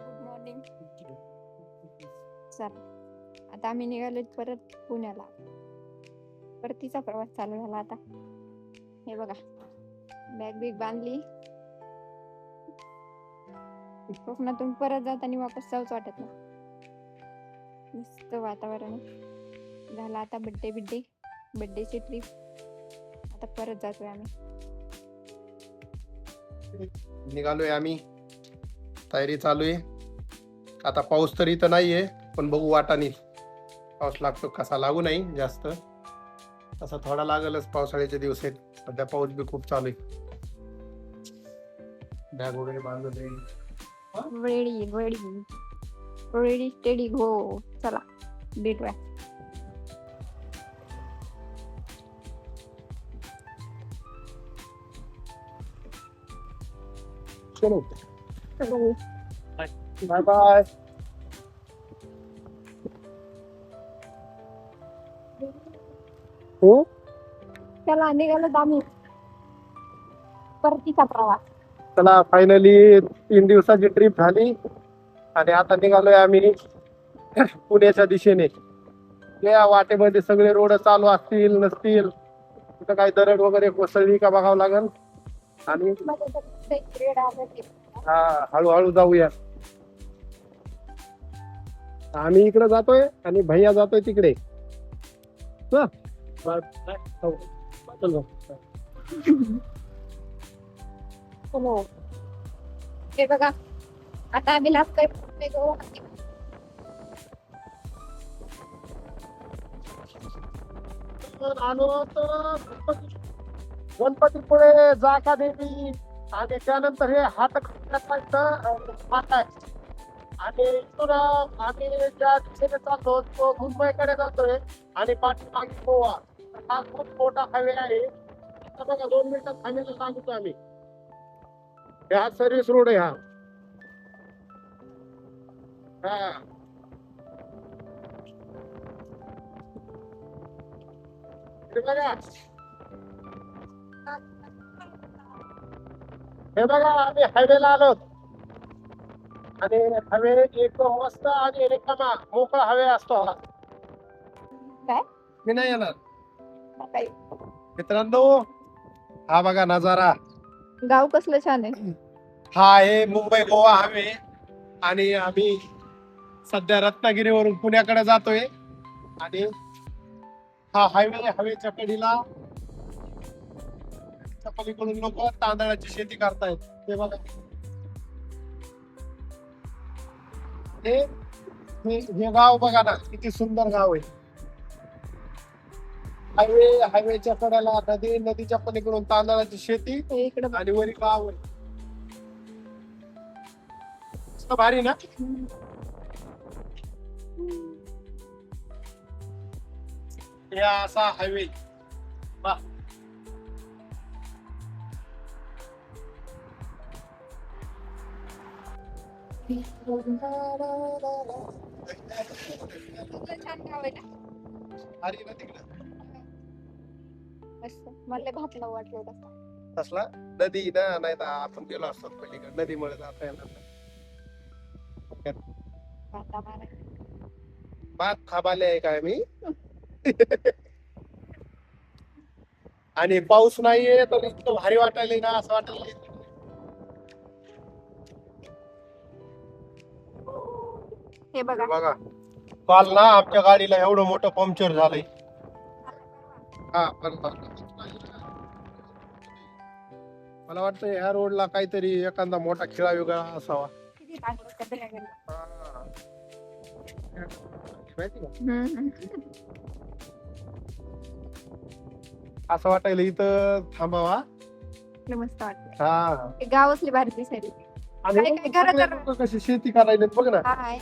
Good morning. चला आता आम्ही निघालो परत पुण्याला. परतीचा प्रवास चालू झाला आता. हे बघा बॅग बिग बांधली. कोकणातून परत जाताना वापस जाऊच वाटत नाही. मस्त वातावरण आहे. झाला आता बड्डेची ट्रिप. आता परत जातोय आम्ही. निघालोय आम्ही. तयारी चालू आहे. आता पाऊस तरी तर नाहीये, पण बघू वाटानी पाऊस लागतो कसा लागू नाही जास्त. तसा थोडा लागलच पावसाळ्याचे दिवस आहेत. सध्या पाऊस बी खूप चालू आहे. बॅग वगैरे बांधून रेडी स्टेडी गो. चला भेटूया. चलो बाय बाय. हो चला निघालो आम्ही. परतीचा प्रवास. चला फायनली 3 दिवसाची ट्रिप झाली आणि आता निघालोय आम्ही पुण्याच्या दिशेने. या वाटेमध्ये सगळे रोड चालू असतील नसतील, कुठं काही दरड वगैरे कोसळली का बघावं लागेल. आणि हा हळूहळू जाऊया. आम्ही इकडे जातोय आणि भैया जातोय तिकडे. हे बघा आता आम्ही लागतोय गोवा. आलो तर गणपतीपुळे जाका देवी आणि त्यानंतर हे हात आहे. आणि इथून आम्ही ज्या दिशेने चालतो तो मुंबईकडे जातोय आणि पाठीमागे गोवा. हा खूप मोठा हायवे आहे. आता बघा 2 मिनिटात थांबायला सांगतो आम्ही. हा सर्व्हिस रोड आहे. हा हे बघा आम्ही हायवेला आलो आणि हवे एक मस्त आणि रिकामा मोकळा हवे असतो हा. काय मी नाही येणार काय मित्रांनो. हा बघा नजारा. गाव कसलं छान आहे. हा आहे मुंबई गोवा हायवे आणि आम्ही सध्या रत्नागिरीवरून पुण्याकडे जातोय. आणि हा हायवे हवेच्या कडेला पलीकडून लोक तांदळाची शेती करतायत. ते बघा हे गाव बघा ना किती सुंदर गाव आहे. हायवेच्या कडेला नदी, नदीच्या पलीकडून तांदळाची शेती इकडे आणि वरी गाव आहे. भारी ना. हे असा हायवे. छान गाव आहे ना. भारी ना तिकडे. मला भातला वाटलं तसं. तसला नदी ना, नाही तर आपण गेलो असतो पलीकडे. नदीमुळे जाता येणार नाही. भात खाबाले आहे काय मी. आणि पाऊस नाहीये तर इतकं भारी वाटायला ना, असं वाटायला हे बघा बघा. काल ना आमच्या गाडीला एवढं मोठं पंक्चर झालंय. हा मला वाटतं ह्या रोडला काहीतरी एखादा मोठा खिळा वेगळा असावा. माहिती का असं वाटायला इथं थांबावा. मस्त वाटत. हा गावातली भारी दिसायली. आणि कशी शेती करायला बघ ना. हा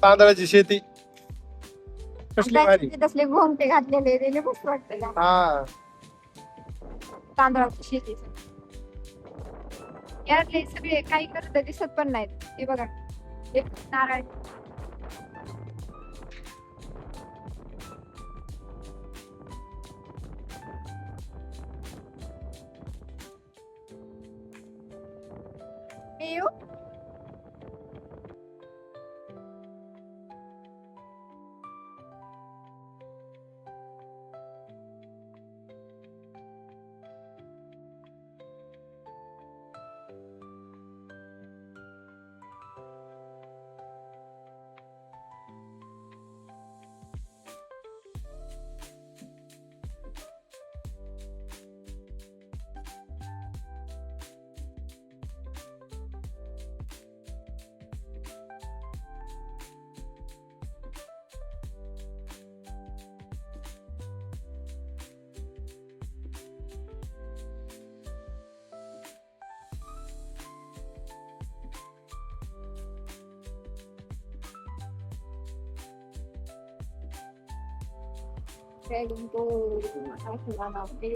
तांदळाची शेती कसली भारी. तसले घोंगटे घातलेले मस्त वाटत. हा तांदळाची शेती यातले सगळे काही करत दिसत पण नाहीत. हे बघा एक नारळ. Dragon Ball. Aku nggak ngerti.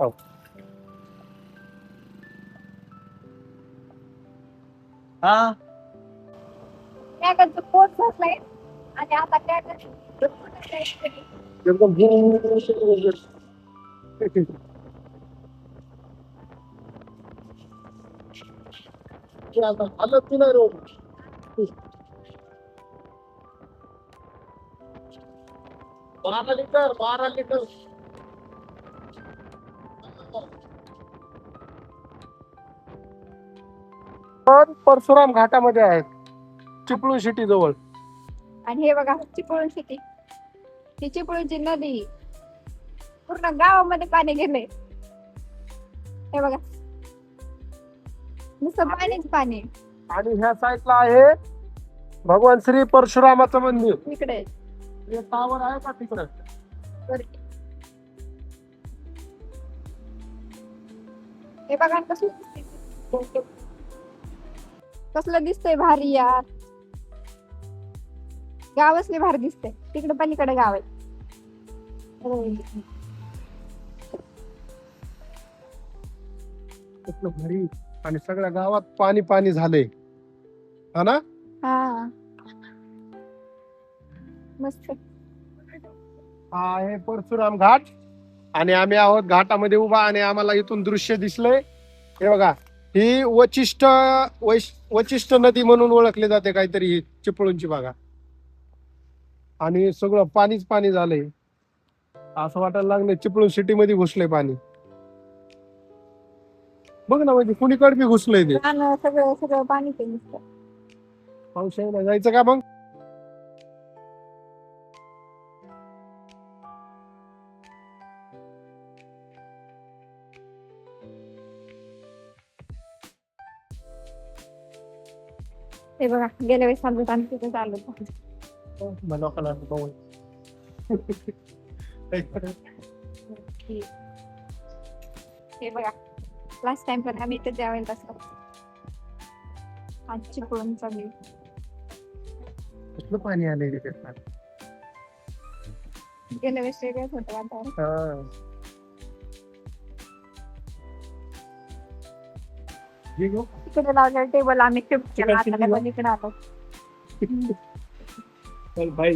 Oh. हा Dragonचं पोट भरलंय आणि आता Dragon एकदम हालत नाही रो 12 लिटर पण परशुराम घाटामध्ये आहेत चिपळूण सिटी जवळ. आणि हे बघा चिपळूण सिटी, ही चिपळूणची नदी पूर्ण गावामध्ये पाणी गेलंय. हे बघा नुसतं पाणीच पाणी. आणि ह्या साईडला आहे भगवान श्री परशुरामाचं मंदिर. इकडे हे टावर आहे का तिकडे? हे बघा कसलं दिसतंय. कसलं दिसतंय भारी यार. गावच लय भारी दिसतंय. तिकडे पलीकडे गाव आहे. कसलं भारी. आणि सगळ्या गावात पाणी पाणी झालंय हा ना. हा मस्त. हा आहे परशुराम घाट आणि आम्ही आहोत घाटामध्ये उभा आणि आम्हाला इथून दृश्य दिसलंय. हे बघा ही वचिष्ठ नदी म्हणून ओळखली जाते काहीतरी ही चिपळूणची बघा. आणि सगळं पाणीच पाणी झालंय. असं वाटायला लागलं चिपळूण सिटी मध्ये घुसलंय पाणी. बघ ना म्हणजे कुणीकडे बी घुसलंय ते. सगळं सगळं पाणी ते नुसतं. पाऊस यायला जायचं का मग? हे बघा गेल्या वेळेस चाललो आम्ही तिथे चाललो. लोकांना हे बघा लास्ट टाइम पण आम्ही इथे जेवायला बसलो. आज चिपळूणचा व्ह्यू. कसलं पाणी आलंय तिथे. गेल्या वेळेस वेगळंच होतं वातावरण. तिकडे लावलेलं टेबल आम्ही शिफ्ट केला. आता पण इकडे आलो.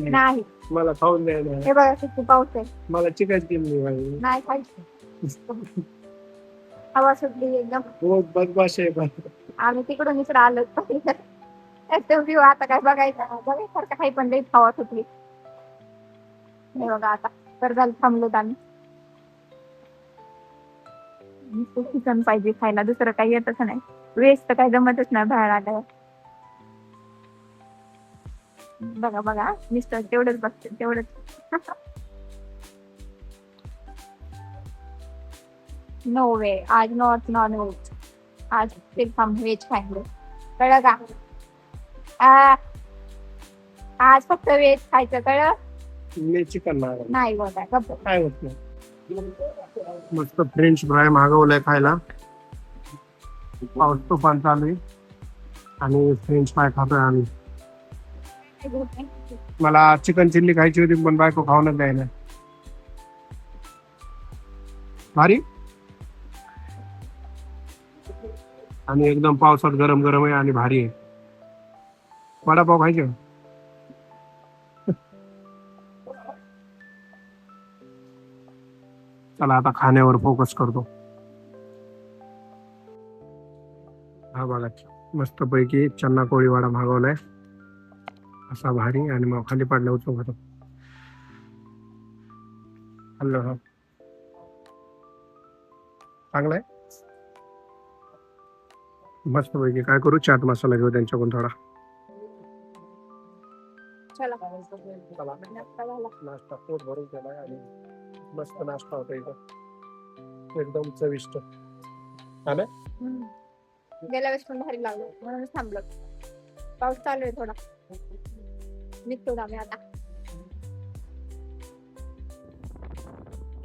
नाही मला खाऊन द्यायला. हे बघा किती पाऊस आहे. मला चिकन केली नाही खायचं. हवा सुटली एकदम. बहुत बदमाश आहे. आम्ही तिकडून इकडे आलो. व्ह्यू आता काय बघायचं बघायसारखं काही पण लई हवा सुटली. हे बघा आता तर झालं थांबलोत आम्ही. चिकन पाहिजे खायला दुसरं काही येतच नाही. वेस्ट तर काही जमतच नाही बाहेर आल्यावर. बघा बघा मिस्टर तेवढंच बघते तेवढंच. नो वे आज नॉट नॉन व्हेज. आज सिर्फ हम व्हेज खाएंगे. कळलं का? आज फक्त व्हेज खायचं. कळलं? मी चिकन नाही बोला गप्प. काय होत नाही. मस्त फ्रेंच फ्राय मागवलंय खायला. पाऊस तुफान चालू आहे आणि फ्रेंच फ्राय खातोय आम्ही. मला चिकन चिल्ली खायची होती पण बायको खाऊनच द्यायला. भारी आणि एकदम पावसात गरम गरम आहे आणि भारी आहे. वडापाव खायचे. चला आता खाण्यावर फोकस करतो. हा बघा मस्त पैकी चन्ना कोळी वडा मागवलाय असा भारी आणि मग खाली पाडला उचलून खातो. हॅलो हा चांगलाय मस्त पैकी. काय करू चाट मसाला घेऊ त्यांच्याकडून थोडा. नाश्ता पोट भरून केलाय आणि मस्त नाश्ता होता इथं एकदम चविष्ट. गेल्या वेळेस पण भारी लागलो म्हणूनच थांबलो. पाऊस चालू आहे थोडा. निघतो आम्ही आता.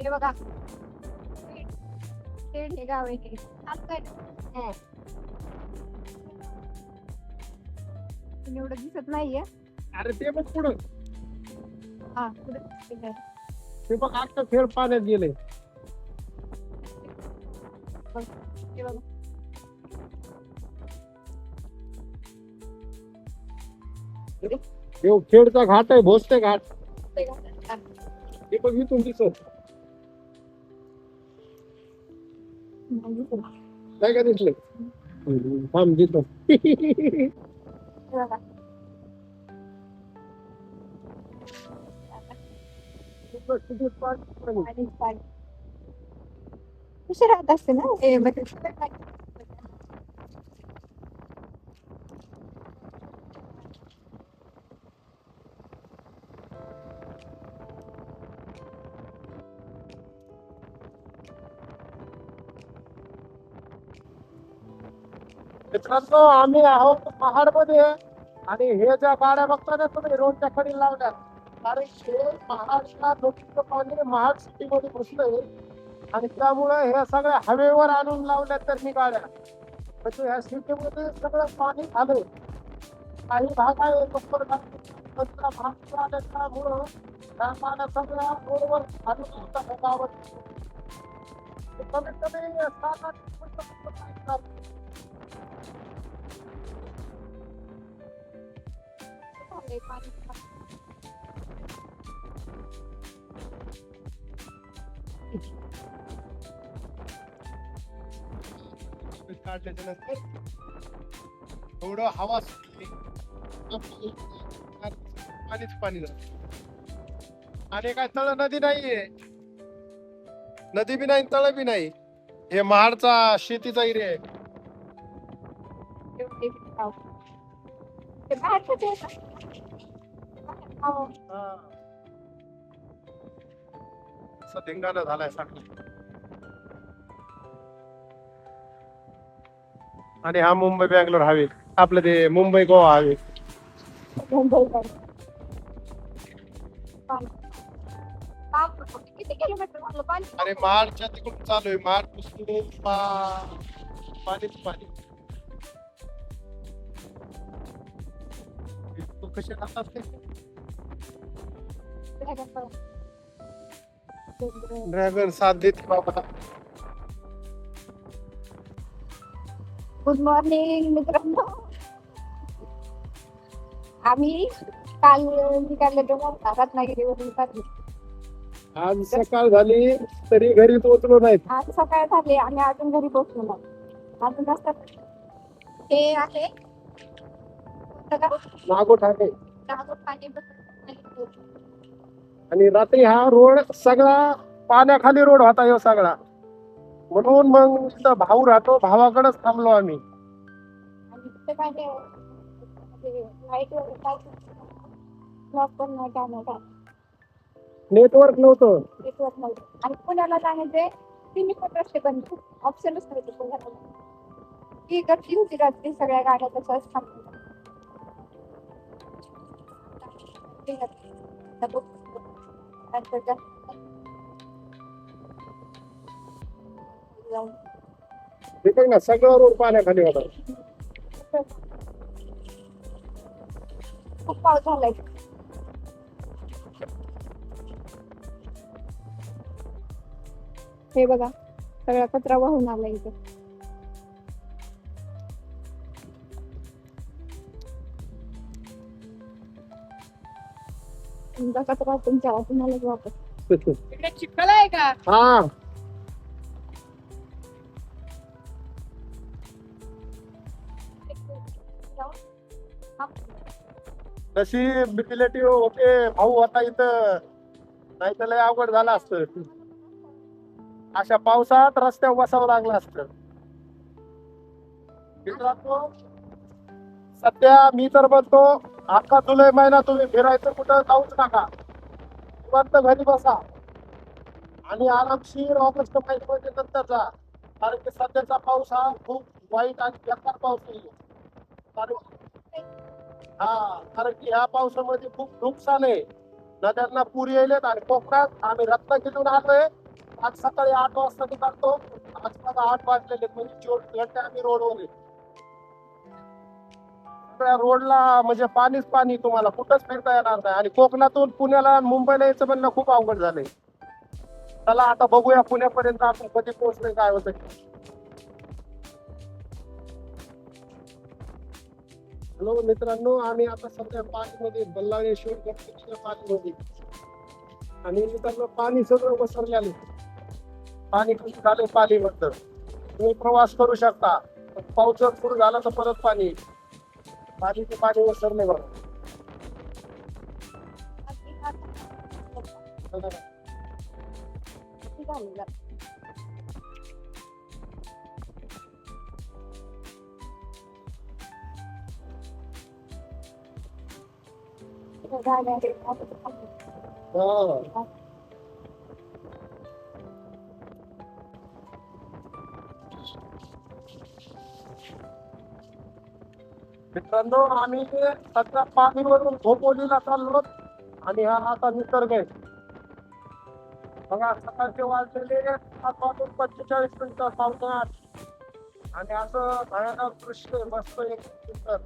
हे बघा खेड हे गाव आहे की आमचं हं. एवढं दिसत नाहीये. अरे ते बघ पुढं, हा पुढे दिसतंय. ते बघ आता खेळ पाण्यात गेले. हे बघा. हे खेडचा घाट आहे, भोसते घाट. ते बघा. हा. हे बघ इथून दिसत नाही दिसत. काय का दिसलं. थांब दिसत. हे बघा. पाणी पाणी कशी राहत असते ना हे बघ. मित्रांनो आम्ही आहोत पहाड मध्ये आणि हे ज्या गाड्या बघता ना तुम्ही रोडच्या कडे लावल्या, कारण हे महाराष्ट्र नदीचं पाणी महाड सिटी मध्ये घुसलंय आणि त्यामुळे हे सगळ्या हवेवर आणून लावल्या त्यांनी गाड्या. म्हणजे ह्या सिटी मध्ये सगळं पाणी झालंय. काही भाग आहे दुसरा भाग आल्यामुळं त्या पाण्या सगळ्या रोडवर आणून लावतात ह्या गावात. कमीत कमी 7-8 फूट पाणी काढल्याच्या नंतर थोडं हवा सुटली पाणीच पाणी झालं. आणि काय तळ नदी नाहीये, नदी बी नाही तळ बी नाही. हे महाडचा शेतीचा एरिया आहे. एवढे गाव. ते बाहेरचं ते का? हो. असं धिंगाणा झालाय सगळं. आणि हा मुंबई बँगलोर हायवे, आपलं ते मुंबई गोवा हायवे. मुंबईकडे. पाणी. बाप, किती किलोमीटर झालं पाणी? अरे महाडच्या तिकडून चालू आहे, महाड पुसून पाणीच पाणी. तू कसे राहतात ते ड्रॅगन साथ देते बाबा. गुड मॉर्निंग मित्रांनो. आम्ही काल निघाले रत्नागिरीवरून उतरले. आज सकाळ झाली तरी घरी पोहोचलो नाहीत. आज सकाळ झाली आणि अजून घरी पोहोचलो नाही. अजून असतात हे आहे कोणतं गाव? नागो ठाणे. नागोट पाणी बस. आणि रात्री हा रोड सगळा पाण्याखाली रोड होता ह्यो सगळा. म्हणून मग इथं भाऊ राहतो, भावाकडेच थांबलो आम्ही. आणि तिथे काय ते लाईट वगैरे काय ब्लॉक पण नाही काय नाही काय नेटवर्क नव्हतं. नेटवर्क नव्हतं. आणि पुण्याला जाण्याचे तिन्ही पण रस्ते बंद, ऑप्शनच नव्हते पुण्याला. ही गर्दी होती रात्री, सगळ्या गाड्या तशाच थांबल्या. ते बघ ना सगळा रोड पाण्याखाली होता. खूप पाऊस झालाय. हे बघा सगळा कचरा वाहून आला इथे. तुमचा कचरा तुमच्या तुम्हालाच वापस. इकडे चिखल आहे का? हा तशी रिलेटिव्ह होते, भाऊ होता इथं, नाही तर लय अवघड झालं असतं. अशा पावसात रस्त्यावर बसावं लागलं असतं. मित्रांनो सध्या मी तर म्हणतो आता जुलै महिना तुम्ही फिरायचं कुठं जाऊच नका. निवांत घरी बसा आणि आरामशीर ऑगस्ट महिन्यामध्ये नंतर जा. कारण की सध्याचा पाऊस हा खूप वाईट आणि बेकार पाऊस आहे. कारण की ह्या पावसामध्ये खूप नुकसान आहे. नद्यांना पूर येईल आणि कोकणात आम्ही रत्नागिरीतून आलोय. आज सकाळी 8 वाजता निघालो. आजकाल 8 वाजलेले म्हणजे 24 घंटे आम्ही रोडवर आहे. सगळ्या रोडला म्हणजे पाणीच पाणी, तुम्हाला कुठंच फिरता येणार नाही. आणि कोकणातून पुण्याला आणि मुंबईला यायचं म्हणणं खूप अवघड झालंय. चला आता बघूया पुण्यापर्यंत आपण कधी पोहोचलोय, काय होतंय. हॅलो मित्रांनो, आम्ही आता सध्या पाणीमध्ये बल्लाळेश्वर गणपतीच्या पाणीमध्ये. आणि मित्रांनो पाणी सगळं वसरलेलं आहे. पाणी कसं झालंय पाणी म्हणतं. तुम्ही प्रवास करू शकता, पण पाऊस जर सुरू झाला तर परत पाणी येईल. पाणीचे पाणी वसरले बघा. हा. मित्रांनो, आम्ही सध्या पाणीवरून खोपोलीला चाललो. आणि हा आता निसर्ग आहे बघा. सकाळचे वाजलेले 7:45 पावणे 8. आणि असं भयानक दृश्य आहे, मस्त एक सुंदर.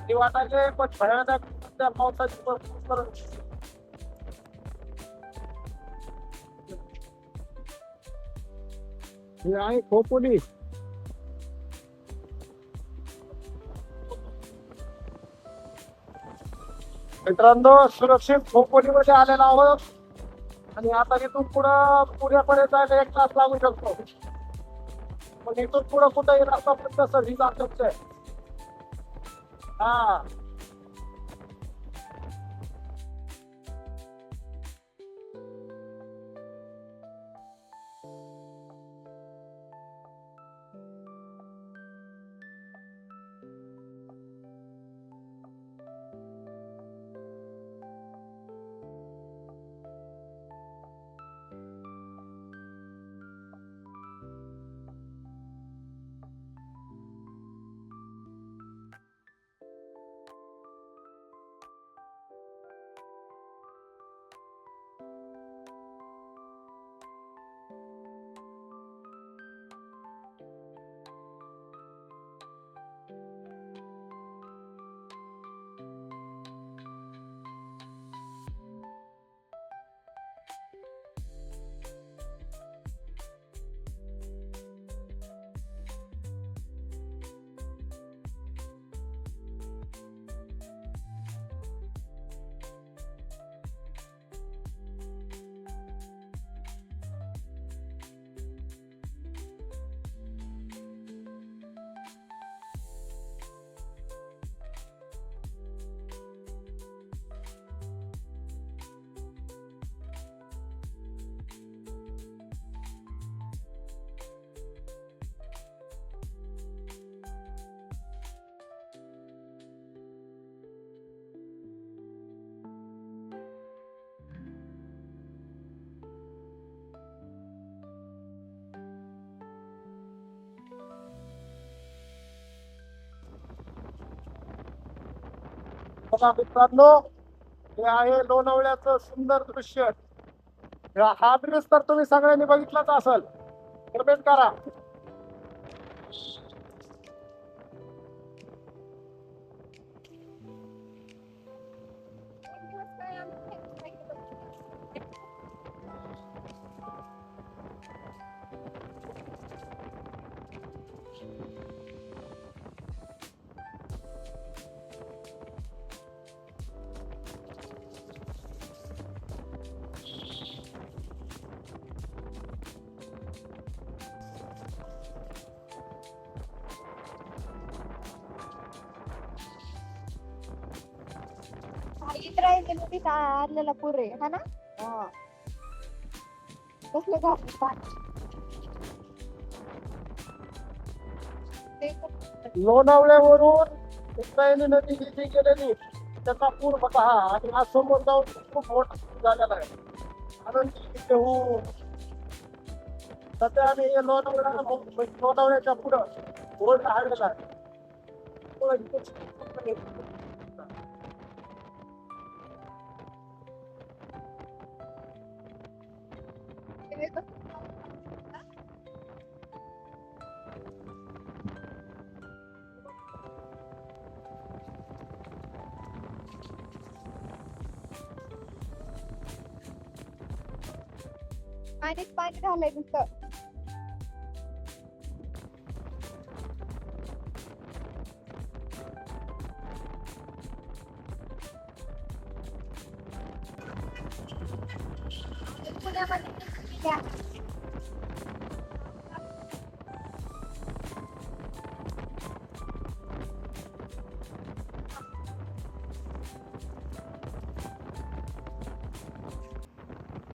ती वाटायचे पण भयानक त्या पावसाची भरपूर. हे आहे खोपोली. मित्रांनो, सुरक्षित खोपोलीमध्ये आलेलो आहोत. आणि आता इथून पुढं पुण्यापर्यंत जायला 1 तास लागू शकतो. पण इथून पुढं कुठंही रस्ता पण तसं ही जातच आहे. हा. बघा मित्रांनो, हे आहे लोणावळ्याचं सुंदर दृश्य. हा ब्रिज तर तुम्ही सगळ्यांनी बघितलाच असेल. कमेंट करा. राहिले नदी आलेला पूर आहे हा ना. कसलं घाट लोणावळ्यावरून इंद्रायणी नदी ही जी गेलेली त्याचा पूर बघा हा. आणि हा समोर जाऊन खूप मोठा पूर झालेला आहे. आनंदी देहू. सध्या आम्ही लोणावळ्याच्या पुढं रोड हाडलेला आहे. पाणीच पाणी झालंय नुसतं. पुण्यामध्ये